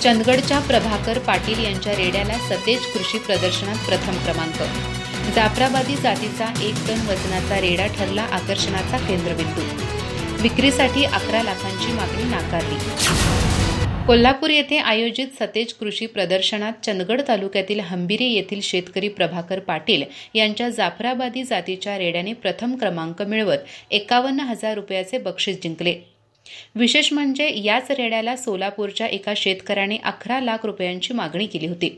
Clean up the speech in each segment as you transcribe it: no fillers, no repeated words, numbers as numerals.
चंदगडच्या प्रभाकर पाटील यांच्या रेड्याला सतेज कृषी प्रदर्शनात प्रथम क्रमांक। जाफराबादी जातीचा 1 टन वजनाचा रेडा ठरला आकर्षणाचा केंद्रबिंदू। विक्रीसाठी 11 लाखांची मागणी नाकारली। कोल्हापूर येथे आयोजित सतेज कृषी प्रदर्शनात चंदगड तालुक्यातील हंबिरे येथील शेतकरी प्रभाकर पाटील यांच्या जाफराबादी जातीच्या रेड्याने प्रथम क्रमांक मिळवत 51,000 रुपयाचे बक्षीस जिंकले। विशेष म्हणजे याच रेड्याला सोलापूरच्या एका शेतकऱ्याने 11 लाख रुपयांची मागणी केली होती।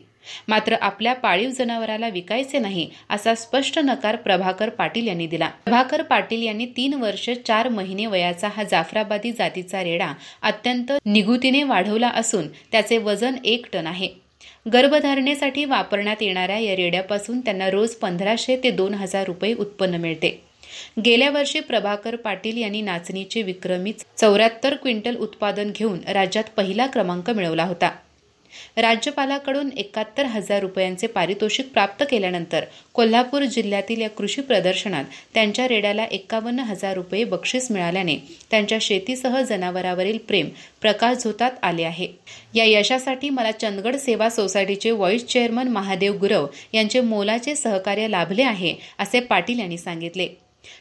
मात्र आपल्या पाळीव जनावराला विकायचे नाही असा स्पष्ट नकार प्रभाकर पाटील यांनी दिला। प्रभाकर पाटील यांनी 3 वर्ष 4 महिने वयाचा हा जाफराबादी जातीचा रेडा अत्यंत निगुतीने वाढवला असून त्याचे वजन 1 टन आहे। गर्भधारणेसाठी वापरण्यात येणाऱ्या या रेड्यापासून त्यांना रोज 1500 ते 2000 रुपये उत्पन्न मिळते। गेल्या वर्षी प्रभाकर पाटील यांनी नाचणीचे विक्रमी 74 क्विंटल उत्पादन घेऊन राज्यात पहिला क्रमांक मिळवला होता। राज्यपालाकडून 71,000 रुपयांचे पारितोषिक प्राप्त केल्यानंतर कोल्हापूर जिल्ह्यातील या कृषी प्रदर्शनात त्यांच्या रेड्याला 51,000 रुपये बक्षीस मिळाल्याने त्यांच्या शेतीसह जनावरांवरील प्रेम प्रकाशझोतात आले आहे। या यशासाठी मला चंदगड सेवा सोसायटीचे व्हाईस चेअरमन महादेव गुरव यांचे मोलाचे सहकार्य लाभले आहे, असे पाटील यांनी सांगितले।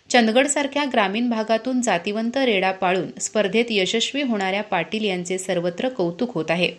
चंदगडसारख्या ग्रामीण भागातून जातिवंत रेडा पाळून स्पर्धेत यशस्वी होणाऱ्या पाटील यांचे सर्वत्र कौतुक होत आहे।